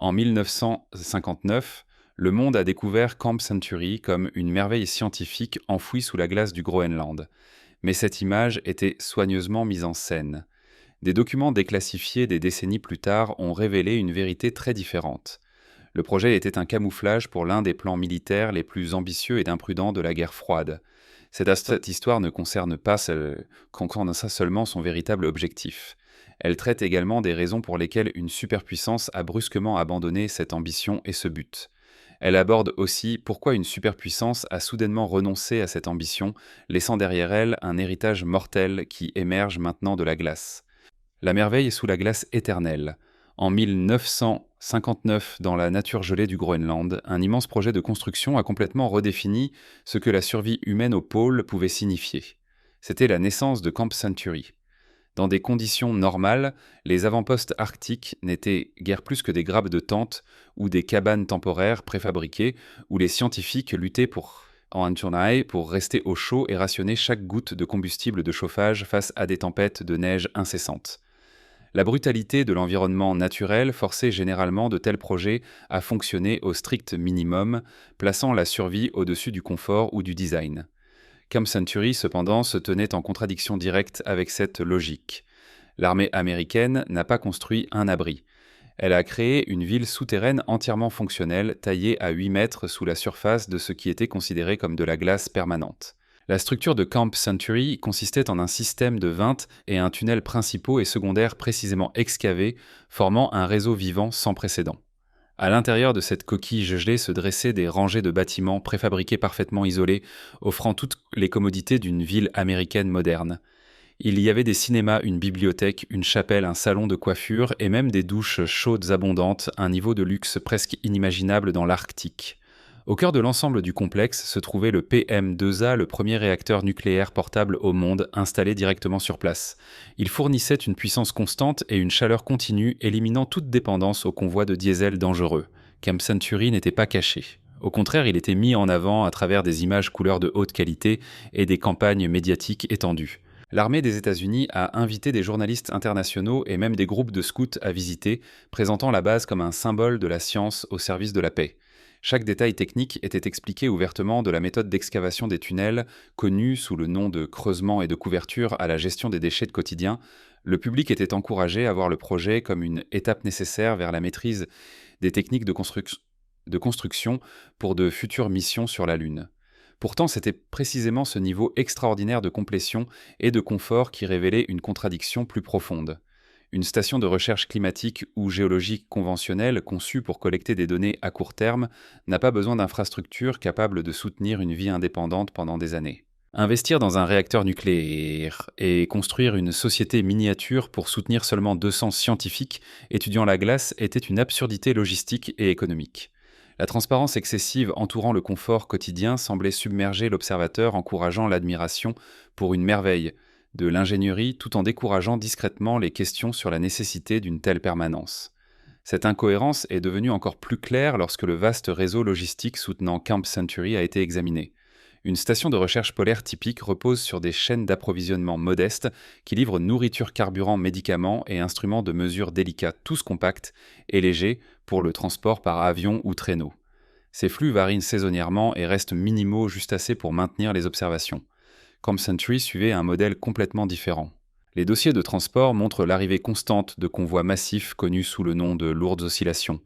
En 1959, le monde a découvert Camp Century comme une merveille scientifique enfouie sous la glace du Groenland. Mais cette image était soigneusement mise en scène. Des documents déclassifiés des décennies plus tard ont révélé une vérité très différente. Le projet était un camouflage pour l'un des plans militaires les plus ambitieux et imprudents de la guerre froide. Cette histoire ne concerne ça seulement son véritable objectif. Elle traite également des raisons pour lesquelles une superpuissance a brusquement abandonné cette ambition et ce but. Elle aborde aussi pourquoi une superpuissance a soudainement renoncé à cette ambition, laissant derrière elle un héritage mortel qui émerge maintenant de la glace. La merveille sous la glace éternelle. En 1959, dans la nature gelée du Groenland, un immense projet de construction a complètement redéfini ce que la survie humaine au pôle pouvait signifier. C'était la naissance de Camp Century. Dans des conditions normales, les avant-postes arctiques n'étaient guère plus que des grappes de tentes ou des cabanes temporaires préfabriquées où les scientifiques luttaient en Anjanae pour rester au chaud et rationner chaque goutte de combustible de chauffage face à des tempêtes de neige incessantes. La brutalité de l'environnement naturel forçait généralement de tels projets à fonctionner au strict minimum, plaçant la survie au-dessus du confort ou du design. Camp Century, cependant, se tenait en contradiction directe avec cette logique. L'armée américaine n'a pas construit un abri. Elle a créé une ville souterraine entièrement fonctionnelle, taillée à 8 mètres sous la surface de ce qui était considéré comme de la glace permanente. La structure de Camp Century consistait en un système de 20 et un tunnel principaux et secondaires précisément excavés, formant un réseau vivant sans précédent. À l'intérieur de cette coquille gelée se dressaient des rangées de bâtiments préfabriqués parfaitement isolés, offrant toutes les commodités d'une ville américaine moderne. Il y avait des cinémas, une bibliothèque, une chapelle, un salon de coiffure et même des douches chaudes abondantes, un niveau de luxe presque inimaginable dans l'Arctique. Au cœur de l'ensemble du complexe se trouvait le PM-2A, le premier réacteur nucléaire portable au monde, installé directement sur place. Il fournissait une puissance constante et une chaleur continue, éliminant toute dépendance aux convois de diesel dangereux. Camp Century n'était pas caché. Au contraire, il était mis en avant à travers des images couleurs de haute qualité et des campagnes médiatiques étendues. L'armée des États-Unis a invité des journalistes internationaux et même des groupes de scouts à visiter, présentant la base comme un symbole de la science au service de la paix. Chaque détail technique était expliqué ouvertement de la méthode d'excavation des tunnels, connue sous le nom de creusement et de couverture à la gestion des déchets de quotidien. Le public était encouragé à voir le projet comme une étape nécessaire vers la maîtrise des techniques de construction pour de futures missions sur la Lune. Pourtant, c'était précisément ce niveau extraordinaire de complétion et de confort qui révélait une contradiction plus profonde. Une station de recherche climatique ou géologique conventionnelle conçue pour collecter des données à court terme n'a pas besoin d'infrastructures capables de soutenir une vie indépendante pendant des années. Investir dans un réacteur nucléaire et construire une société miniature pour soutenir seulement 200 scientifiques étudiant la glace était une absurdité logistique et économique. La transparence excessive entourant le confort quotidien semblait submerger l'observateur, encourageant l'admiration pour une merveille de l'ingénierie tout en décourageant discrètement les questions sur la nécessité d'une telle permanence. Cette incohérence est devenue encore plus claire lorsque le vaste réseau logistique soutenant Camp Century a été examiné. Une station de recherche polaire typique repose sur des chaînes d'approvisionnement modestes qui livrent nourriture, carburant, médicaments et instruments de mesure délicats, tous compacts et légers pour le transport par avion ou traîneau. Ces flux varient saisonnièrement et restent minimaux, juste assez pour maintenir les observations. Camp Century suivait un modèle complètement différent. Les dossiers de transport montrent l'arrivée constante de convois massifs connus sous le nom de lourdes oscillations.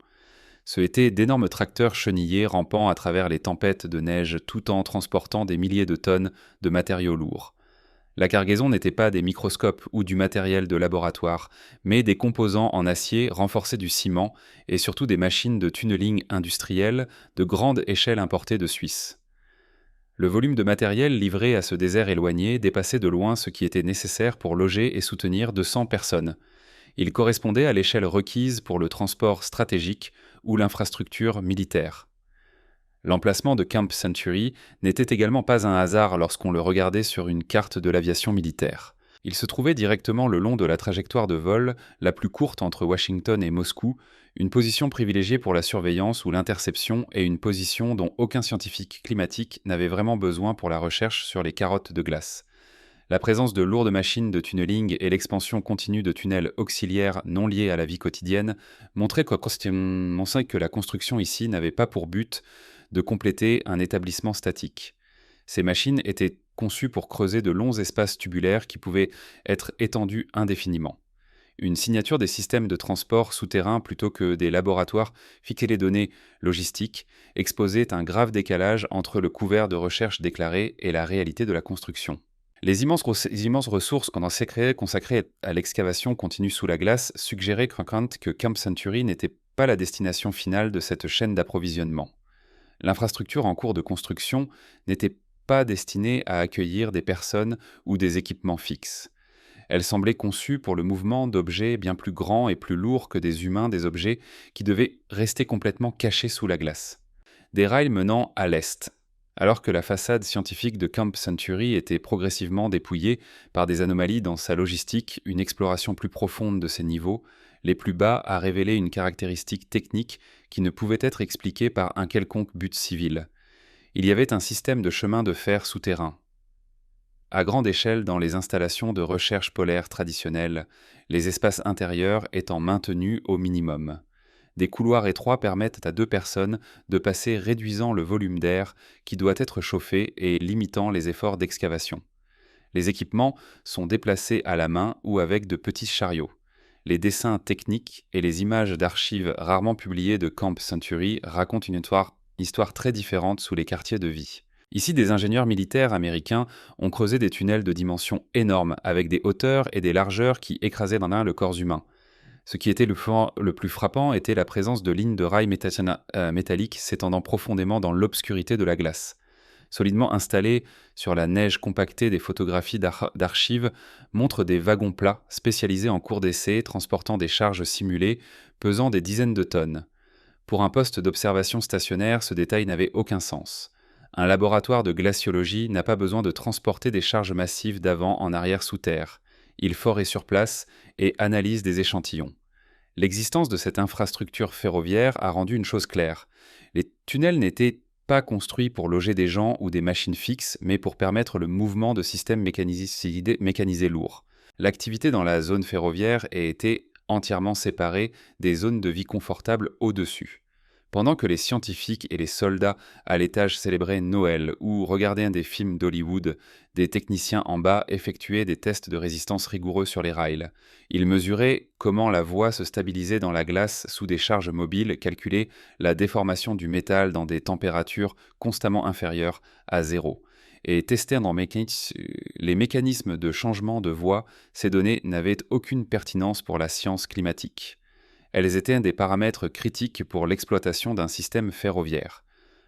Ce étaient d'énormes tracteurs chenillés rampant à travers les tempêtes de neige tout en transportant des milliers de tonnes de matériaux lourds. La cargaison n'était pas des microscopes ou du matériel de laboratoire, mais des composants en acier renforcés du ciment et surtout des machines de tunneling industriel de grande échelle importées de Suisse. Le volume de matériel livré à ce désert éloigné dépassait de loin ce qui était nécessaire pour loger et soutenir 200 personnes. Il correspondait à l'échelle requise pour le transport stratégique ou l'infrastructure militaire. L'emplacement de Camp Century n'était également pas un hasard lorsqu'on le regardait sur une carte de l'aviation militaire. Il se trouvait directement le long de la trajectoire de vol la plus courte entre Washington et Moscou, une position privilégiée pour la surveillance ou l'interception et une position dont aucun scientifique climatique n'avait vraiment besoin pour la recherche sur les carottes de glace. La présence de lourdes machines de tunneling et l'expansion continue de tunnels auxiliaires non liés à la vie quotidienne montraient que la construction ici n'avait pas pour but de compléter un établissement statique. Ces machines étaient conçues pour creuser de longs espaces tubulaires qui pouvaient être étendus indéfiniment. Une signature des systèmes de transport souterrains plutôt que des laboratoires fixait les données logistiques, exposait un grave décalage entre le couvert de recherche déclaré et la réalité de la construction. Les immenses ressources consacrées à l'excavation continue sous la glace suggéraient que Camp Century n'était pas la destination finale de cette chaîne d'approvisionnement. L'infrastructure en cours de construction n'était pas destinée à accueillir des personnes ou des équipements fixes. Elle semblait conçue pour le mouvement d'objets bien plus grands et plus lourds que des humains, des objets qui devaient rester complètement cachés sous la glace. Des rails menant à l'est. Alors que la façade scientifique de Camp Century était progressivement dépouillée par des anomalies dans sa logistique, une exploration plus profonde de ses niveaux, les plus bas a révélé une caractéristique technique qui ne pouvait être expliquée par un quelconque but civil. Il y avait un système de chemin de fer souterrain. À grande échelle dans les installations de recherche polaire traditionnelles, les espaces intérieurs étant maintenus au minimum. Des couloirs étroits permettent à 2 personnes de passer, réduisant le volume d'air qui doit être chauffé et limitant les efforts d'excavation. Les équipements sont déplacés à la main ou avec de petits chariots. Les dessins techniques et les images d'archives rarement publiées de Camp Century racontent une histoire très différente sous les quartiers de vie. Ici, des ingénieurs militaires américains ont creusé des tunnels de dimensions énormes, avec des hauteurs et des largeurs qui écrasaient dans l'un le corps humain. Ce qui était le plus frappant était la présence de lignes de rails métalliques s'étendant profondément dans l'obscurité de la glace. Solidement installés sur la neige compactée, des photographies d'archives montrent des wagons plats spécialisés en cours d'essai transportant des charges simulées pesant des dizaines de tonnes. Pour un poste d'observation stationnaire, ce détail n'avait aucun sens. Un laboratoire de glaciologie n'a pas besoin de transporter des charges massives d'avant en arrière sous terre. Il forait sur place et analyse des échantillons. L'existence de cette infrastructure ferroviaire a rendu une chose claire. Les tunnels n'étaient pas construits pour loger des gens ou des machines fixes, mais pour permettre le mouvement de systèmes mécanisés lourds. L'activité dans la zone ferroviaire a été entièrement séparée des zones de vie confortables au-dessus. Pendant que les scientifiques et les soldats à l'étage célébraient Noël ou regardaient des films d'Hollywood, des techniciens en bas effectuaient des tests de résistance rigoureux sur les rails. Ils mesuraient comment la voie se stabilisait dans la glace sous des charges mobiles, calculaient la déformation du métal dans des températures constamment inférieures à zéro. Et testaient les mécanismes de changement de voie. Ces données n'avaient aucune pertinence pour la science climatique. Elles étaient des paramètres critiques pour l'exploitation d'un système ferroviaire.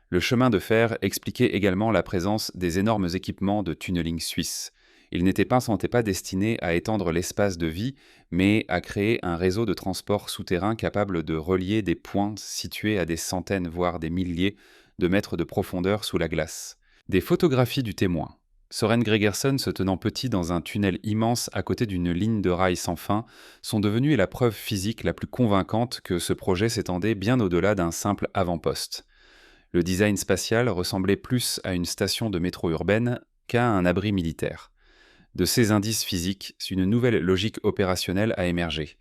Le chemin de fer expliquait également la présence des énormes équipements de tunneling suisse. Ils n'étaient pas destinés à étendre l'espace de vie, mais à créer un réseau de transport souterrain capable de relier des points situés à des centaines, voire des milliers de mètres de profondeur sous la glace. Des photographies du témoin. Soren Gregerson se tenant petit dans un tunnel immense à côté d'une ligne de rail sans fin sont devenus la preuve physique la plus convaincante que ce projet s'étendait bien au-delà d'un simple avant-poste. Le design spatial ressemblait plus à une station de métro urbaine qu'à un abri militaire. De ces indices physiques, une nouvelle logique opérationnelle a émergé.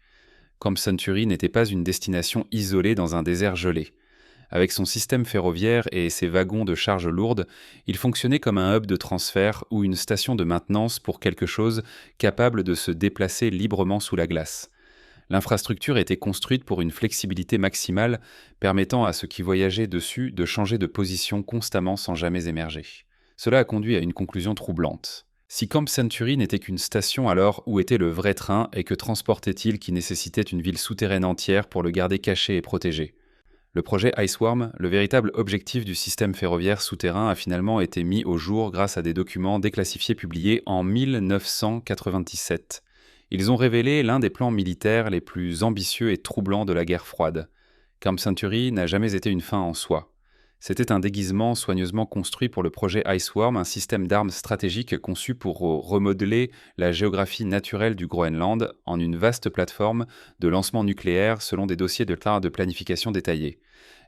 Camp Century n'était pas une destination isolée dans un désert gelé. Avec son système ferroviaire et ses wagons de charges lourdes, il fonctionnait comme un hub de transfert ou une station de maintenance pour quelque chose capable de se déplacer librement sous la glace. L'infrastructure était construite pour une flexibilité maximale, permettant à ceux qui voyageaient dessus de changer de position constamment sans jamais émerger. Cela a conduit à une conclusion troublante. Si Camp Century n'était qu'une station, alors où était le vrai train et que transportait-il qui nécessitait une ville souterraine entière pour le garder caché et protégé ? Le projet Iceworm, le véritable objectif du système ferroviaire souterrain, a finalement été mis au jour grâce à des documents déclassifiés publiés en 1997. Ils ont révélé l'un des plans militaires les plus ambitieux et troublants de la guerre froide. Camp Century n'a jamais été une fin en soi. C'était un déguisement soigneusement construit pour le projet Iceworm, un système d'armes stratégiques conçu pour remodeler la géographie naturelle du Groenland en une vaste plateforme de lancement nucléaire selon des dossiers de planification détaillés.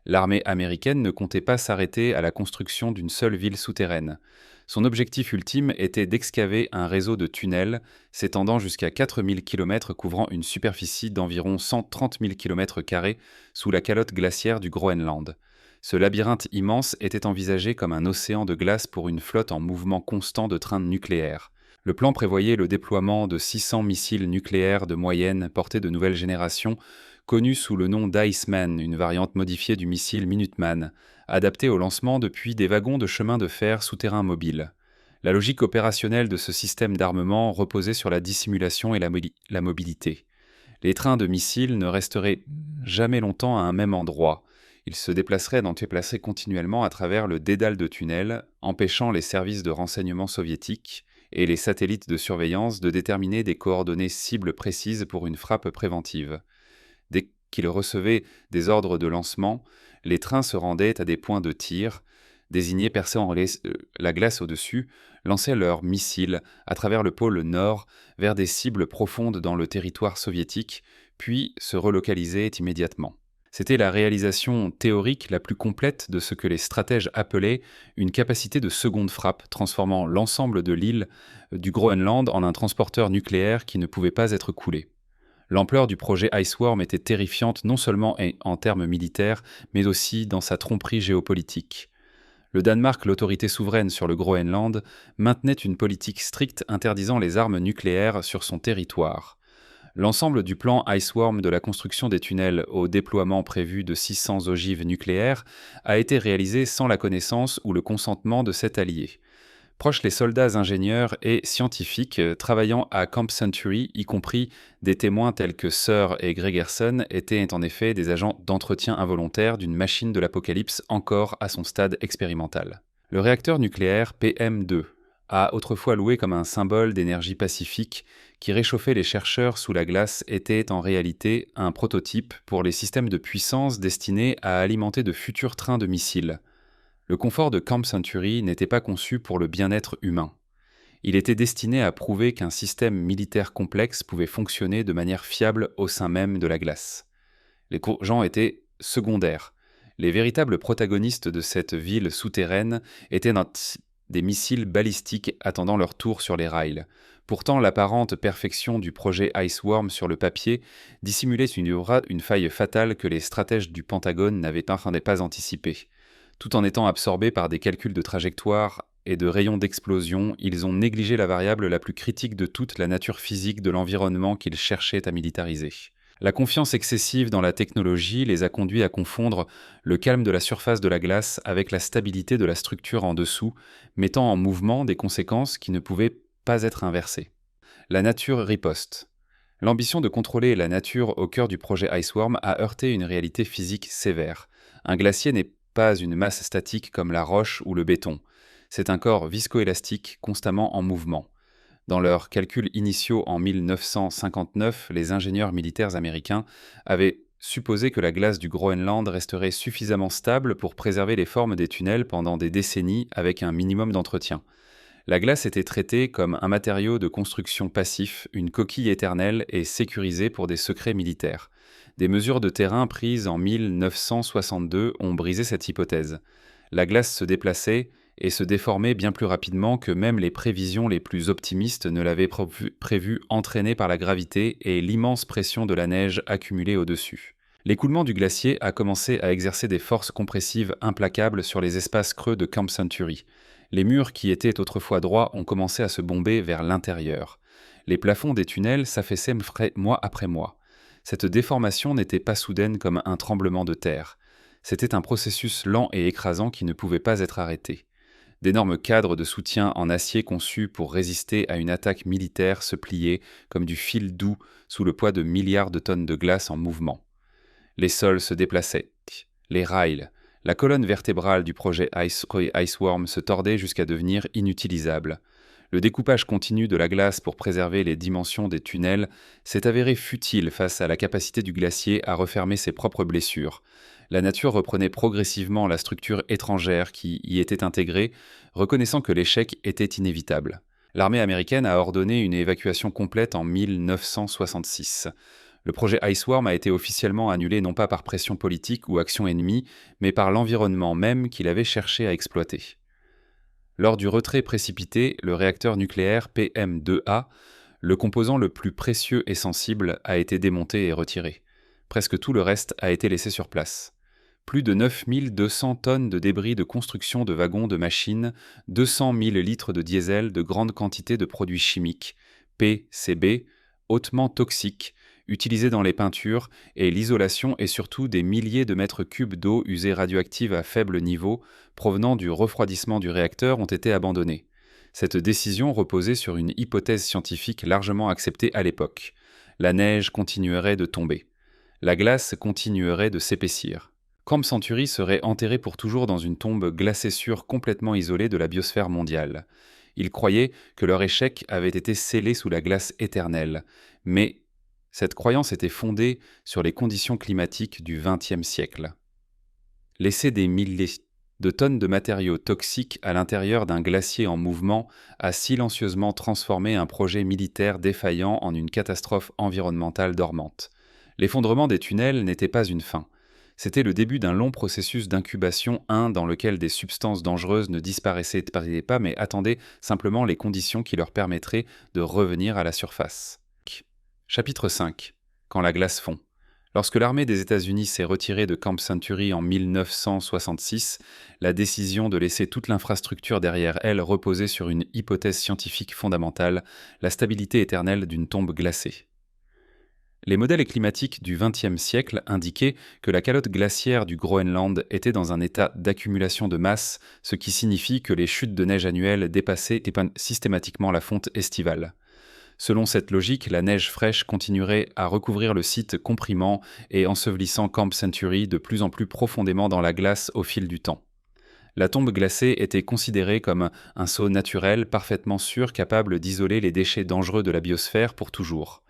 L'armée américaine ne comptait pas s'arrêter à la construction d'une seule ville souterraine. Son objectif ultime était d'excaver un réseau de tunnels s'étendant jusqu'à 4000 km couvrant une superficie d'environ 130 000 km² sous la calotte glaciaire du Groenland. Ce labyrinthe immense était envisagé comme un océan de glace pour une flotte en mouvement constant de trains nucléaires. Le plan prévoyait le déploiement de 600 missiles nucléaires de moyenne portée de nouvelle génération, connus sous le nom d'Iceman, une variante modifiée du missile Minuteman, adapté au lancement depuis des wagons de chemin de fer souterrains mobiles. La logique opérationnelle de ce système d'armement reposait sur la dissimulation et la mobilité. Les trains de missiles ne resteraient jamais longtemps à un même endroit. Ils se déplaceraient continuellement à travers le dédale de tunnels, empêchant les services de renseignement soviétiques et les satellites de surveillance de déterminer des coordonnées cibles précises pour une frappe préventive. Dès qu'ils recevaient des ordres de lancement, les trains se rendaient à des points de tir, désignés perçant la glace au-dessus, lançaient leurs missiles à travers le pôle Nord vers des cibles profondes dans le territoire soviétique, puis se relocalisaient immédiatement. C'était la réalisation théorique la plus complète de ce que les stratèges appelaient une capacité de seconde frappe, transformant l'ensemble de l'île du Groenland en un transporteur nucléaire qui ne pouvait pas être coulé. L'ampleur du projet Iceworm était terrifiante non seulement en termes militaires, mais aussi dans sa tromperie géopolitique. Le Danemark, l'autorité souveraine sur le Groenland, maintenait une politique stricte interdisant les armes nucléaires sur son territoire. L'ensemble du plan Iceworm de la construction des tunnels au déploiement prévu de 600 ogives nucléaires a été réalisé sans la connaissance ou le consentement de cet allié. Proches les soldats ingénieurs et scientifiques travaillant à Camp Century, y compris des témoins tels que Sir et Gregerson, étaient en effet des agents d'entretien involontaire d'une machine de l'apocalypse encore à son stade expérimental. Le réacteur nucléaire PM2 a autrefois loué comme un symbole d'énergie pacifique qui réchauffait les chercheurs sous la glace était en réalité un prototype pour les systèmes de puissance destinés à alimenter de futurs trains de missiles. Le confort de Camp Century n'était pas conçu pour le bien-être humain. Il était destiné à prouver qu'un système militaire complexe pouvait fonctionner de manière fiable au sein même de la glace. Les gens étaient secondaires. Les véritables protagonistes de cette ville souterraine étaient des missiles balistiques attendant leur tour sur les rails. Pourtant, l'apparente perfection du projet Iceworm sur le papier dissimulait une faille fatale que les stratèges du Pentagone n'avaient pas anticipée. Tout en étant absorbés par des calculs de trajectoire et de rayons d'explosion, ils ont négligé la variable la plus critique de toute, la nature physique de l'environnement qu'ils cherchaient à militariser. La confiance excessive dans la technologie les a conduits à confondre le calme de la surface de la glace avec la stabilité de la structure en dessous, mettant en mouvement des conséquences qui ne pouvaient pas être inversées. La nature riposte. L'ambition de contrôler la nature au cœur du projet Iceworm a heurté une réalité physique sévère. Un glacier n'est pas une masse statique comme la roche ou le béton. C'est un corps viscoélastique constamment en mouvement. Dans leurs calculs initiaux en 1959, les ingénieurs militaires américains avaient supposé que la glace du Groenland resterait suffisamment stable pour préserver les formes des tunnels pendant des décennies avec un minimum d'entretien. La glace était traitée comme un matériau de construction passif, une coquille éternelle et sécurisée pour des secrets militaires. Des mesures de terrain prises en 1962 ont brisé cette hypothèse. La glace se déplaçait et se déformait bien plus rapidement que même les prévisions les plus optimistes ne l'avaient prévu, entraînée par la gravité et l'immense pression de la neige accumulée au-dessus. L'écoulement du glacier a commencé à exercer des forces compressives implacables sur les espaces creux de Camp Century. Les murs qui étaient autrefois droits ont commencé à se bomber vers l'intérieur. Les plafonds des tunnels s'affaissaient mois après mois. Cette déformation n'était pas soudaine comme un tremblement de terre. C'était un processus lent et écrasant qui ne pouvait pas être arrêté. D'énormes cadres de soutien en acier conçus pour résister à une attaque militaire se pliaient comme du fil doux sous le poids de milliards de tonnes de glace en mouvement. Les sols se déplaçaient. Les rails, la colonne vertébrale du projet Iceworm se tordait jusqu'à devenir inutilisable. Le découpage continu de la glace pour préserver les dimensions des tunnels s'est avéré futile face à la capacité du glacier à refermer ses propres blessures. La nature reprenait progressivement la structure étrangère qui y était intégrée, reconnaissant que l'échec était inévitable. L'armée américaine a ordonné une évacuation complète en 1966. Le projet Iceworm a été officiellement annulé non pas par pression politique ou action ennemie, mais par l'environnement même qu'il avait cherché à exploiter. Lors du retrait précipité, le réacteur nucléaire PM2A, le composant le plus précieux et sensible, a été démonté et retiré. Presque tout le reste a été laissé sur place. Plus de 9200 tonnes de débris de construction de wagons de machines, 200 000 litres de diesel, de grandes quantités de produits chimiques, PCB, hautement toxiques, utilisés dans les peintures et l'isolation et surtout des milliers de mètres cubes d'eau usée radioactive à faible niveau provenant du refroidissement du réacteur ont été abandonnés. Cette décision reposait sur une hypothèse scientifique largement acceptée à l'époque. La neige continuerait de tomber. La glace continuerait de s'épaissir. Camp Century serait enterré pour toujours dans une tombe glacée sûre complètement isolée de la biosphère mondiale. Ils croyaient que leur échec avait été scellé sous la glace éternelle, mais cette croyance était fondée sur les conditions climatiques du XXe siècle. Laisser des milliers de tonnes de matériaux toxiques à l'intérieur d'un glacier en mouvement a silencieusement transformé un projet militaire défaillant en une catastrophe environnementale dormante. L'effondrement des tunnels n'était pas une fin. C'était le début d'un long processus d'incubation, dans lequel des substances dangereuses ne disparaissaient pas, mais attendaient simplement les conditions qui leur permettraient de revenir à la surface. Chapitre 5. Quand la glace fond. Lorsque l'armée des États-Unis s'est retirée de Camp Century en 1966, la décision de laisser toute l'infrastructure derrière elle reposait sur une hypothèse scientifique fondamentale, la stabilité éternelle d'une tombe glacée. Les modèles climatiques du XXe siècle indiquaient que la calotte glaciaire du Groenland était dans un état d'accumulation de masse, ce qui signifie que les chutes de neige annuelles dépassaient systématiquement la fonte estivale. Selon cette logique, la neige fraîche continuerait à recouvrir le site, comprimant et ensevelissant Camp Century de plus en plus profondément dans la glace au fil du temps. La tombe glacée était considérée comme un sceau naturel parfaitement sûr, capable d'isoler les déchets dangereux de la biosphère pour toujours.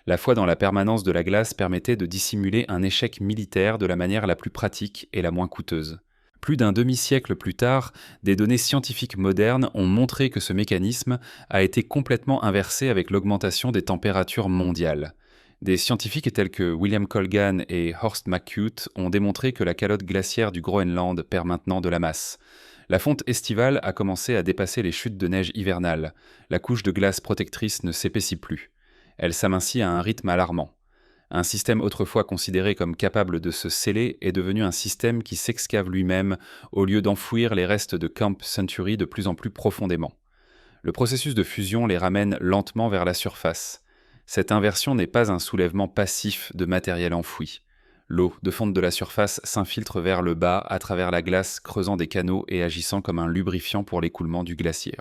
La foi dans la permanence de la glace permettait de dissimuler un échec militaire de la manière la plus pratique et la moins coûteuse. Plus d'un demi-siècle plus tard, des données scientifiques modernes ont montré que ce mécanisme a été complètement inversé avec l'augmentation des températures mondiales. Des scientifiques tels que William Colgan et Horst McCute ont démontré que la calotte glaciaire du Groenland perd maintenant de la masse. La fonte estivale a commencé à dépasser les chutes de neige hivernales. La couche de glace protectrice ne s'épaissit plus. Elle s'amincit à un rythme alarmant. Un système autrefois considéré comme capable de se sceller est devenu un système qui s'excave lui-même au lieu d'enfouir les restes de Camp Century de plus en plus profondément. Le processus de fusion les ramène lentement vers la surface. Cette inversion n'est pas un soulèvement passif de matériel enfoui. L'eau de fonte de la surface s'infiltre vers le bas à travers la glace, creusant des canaux et agissant comme un lubrifiant pour l'écoulement du glacier.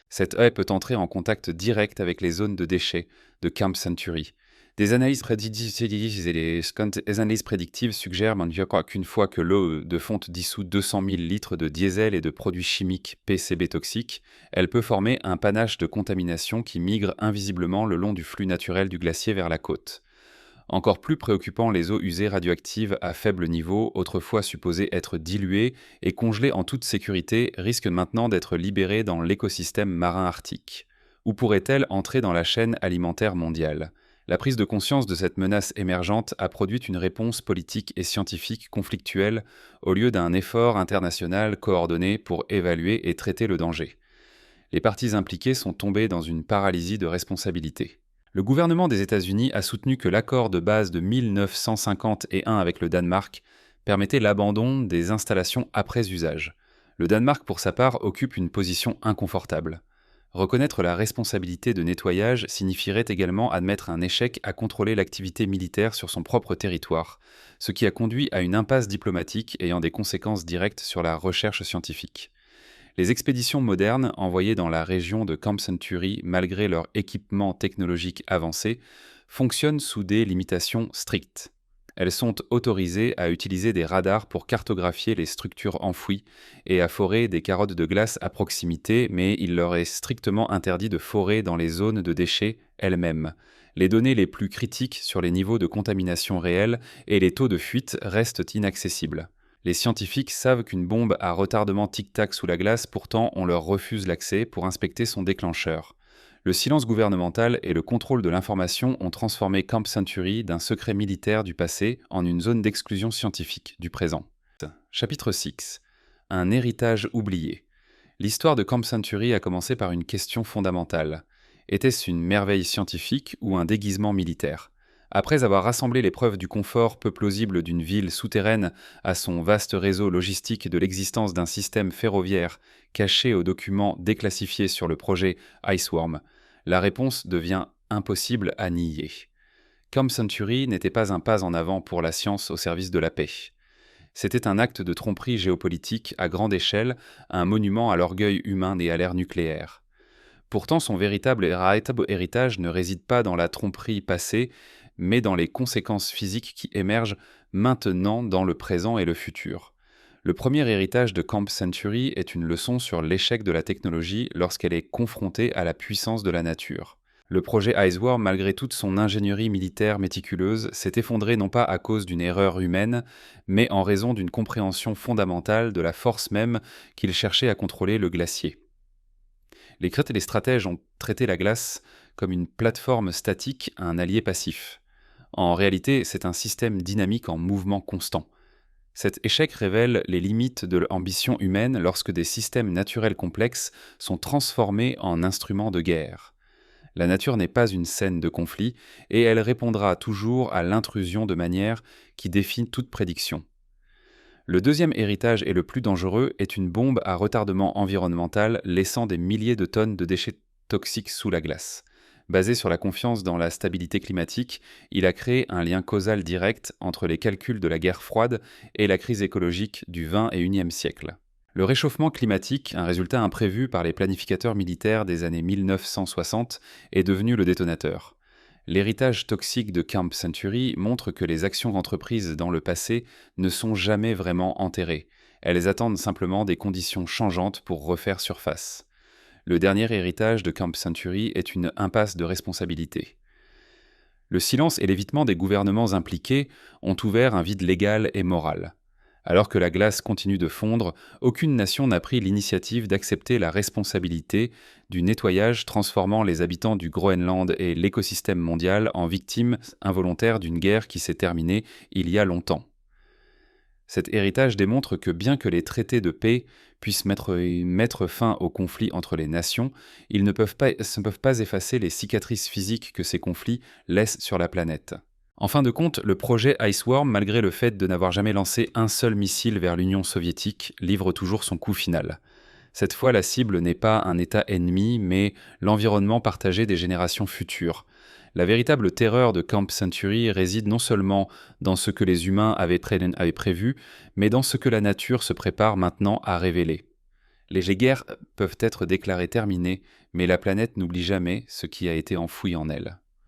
Cette haie peut entrer en contact direct avec les zones de déchets de Camp Century. Des analyses prédictives suggèrent qu'une fois que l'eau de fonte dissout 200 000 litres de diesel et de produits chimiques PCB toxiques, elle peut former un panache de contamination qui migre invisiblement le long du flux naturel du glacier vers la côte. Encore plus préoccupant, les eaux usées radioactives à faible niveau, autrefois supposées être diluées et congelées en toute sécurité, risquent maintenant d'être libérées dans l'écosystème marin arctique. Où pourraient-elles entrer dans la chaîne alimentaire mondiale ? La prise de conscience de cette menace émergente a produit une réponse politique et scientifique conflictuelle au lieu d'un effort international coordonné pour évaluer et traiter le danger. Les parties impliquées sont tombées dans une paralysie de responsabilité. Le gouvernement des États-Unis a soutenu que l'accord de base de 1951 avec le Danemark permettait l'abandon des installations après usage. Le Danemark, pour sa part, occupe une position inconfortable. Reconnaître la responsabilité de nettoyage signifierait également admettre un échec à contrôler l'activité militaire sur son propre territoire, ce qui a conduit à une impasse diplomatique ayant des conséquences directes sur la recherche scientifique. Les expéditions modernes envoyées dans la région de Camp Century, malgré leur équipement technologique avancé, fonctionnent sous des limitations strictes. Elles sont autorisées à utiliser des radars pour cartographier les structures enfouies et à forer des carottes de glace à proximité, mais il leur est strictement interdit de forer dans les zones de déchets elles-mêmes. Les données les plus critiques sur les niveaux de contamination réels et les taux de fuite restent inaccessibles. Les scientifiques savent qu'une bombe à retardement tic-tac sous la glace, pourtant on leur refuse l'accès pour inspecter son déclencheur. Le silence gouvernemental et le contrôle de l'information ont transformé Camp Century d'un secret militaire du passé en une zone d'exclusion scientifique du présent. Chapitre 6. Un héritage oublié. L'histoire de Camp Century a commencé par une question fondamentale. Était-ce une merveille scientifique ou un déguisement militaire? Après avoir rassemblé les preuves du confort peu plausible d'une ville souterraine à son vaste réseau logistique de l'existence d'un système ferroviaire caché aux documents déclassifiés sur le projet Iceworm, la réponse devient impossible à nier. Camp Century n'était pas un pas en avant pour la science au service de la paix. C'était un acte de tromperie géopolitique à grande échelle, un monument à l'orgueil humain et à l'ère nucléaire. Pourtant, son véritable héritage ne réside pas dans la tromperie passée, mais dans les conséquences physiques qui émergent maintenant dans le présent et le futur. Le premier héritage de Camp Century est une leçon sur l'échec de la technologie lorsqu'elle est confrontée à la puissance de la nature. Le projet Iceworm, malgré toute son ingénierie militaire méticuleuse, s'est effondré non pas à cause d'une erreur humaine, mais en raison d'une compréhension fondamentale de la force même qu'il cherchait à contrôler le glacier. Les Crêtes et les stratèges ont traité la glace comme une plateforme statique, un allié passif. En réalité, c'est un système dynamique en mouvement constant. Cet échec révèle les limites de l'ambition humaine lorsque des systèmes naturels complexes sont transformés en instruments de guerre. La nature n'est pas une scène de conflit, et elle répondra toujours à l'intrusion de manière qui défie toute prédiction. Le deuxième héritage et le plus dangereux est une bombe à retardement environnemental laissant des milliers de tonnes de déchets toxiques sous la glace. Basé sur la confiance dans la stabilité climatique, il a créé un lien causal direct entre les calculs de la guerre froide et la crise écologique du XXIe siècle. Le réchauffement climatique, un résultat imprévu par les planificateurs militaires des années 1960, est devenu le détonateur. L'héritage toxique de Camp Century montre que les actions entreprises dans le passé ne sont jamais vraiment enterrées. Elles attendent simplement des conditions changeantes pour refaire surface. Le dernier héritage de Camp Century est une impasse de responsabilité. Le silence et l'évitement des gouvernements impliqués ont ouvert un vide légal et moral. Alors que la glace continue de fondre, aucune nation n'a pris l'initiative d'accepter la responsabilité du nettoyage transformant les habitants du Groenland et l'écosystème mondial en victimes involontaires d'une guerre qui s'est terminée il y a longtemps. Cet héritage démontre que bien que les traités de paix puissent mettre fin aux conflits entre les nations, ils ne peuvent pas effacer les cicatrices physiques que ces conflits laissent sur la planète. En fin de compte, le projet Iceworm, malgré le fait de n'avoir jamais lancé un seul missile vers l'Union soviétique, livre toujours son coup final. Cette fois, la cible n'est pas un État ennemi, mais l'environnement partagé des générations futures. La véritable terreur de Camp Century réside non seulement dans ce que les humains avaient prévu, mais dans ce que la nature se prépare maintenant à révéler. Les guerres peuvent être déclarées terminées, mais la planète n'oublie jamais ce qui a été enfoui en elle.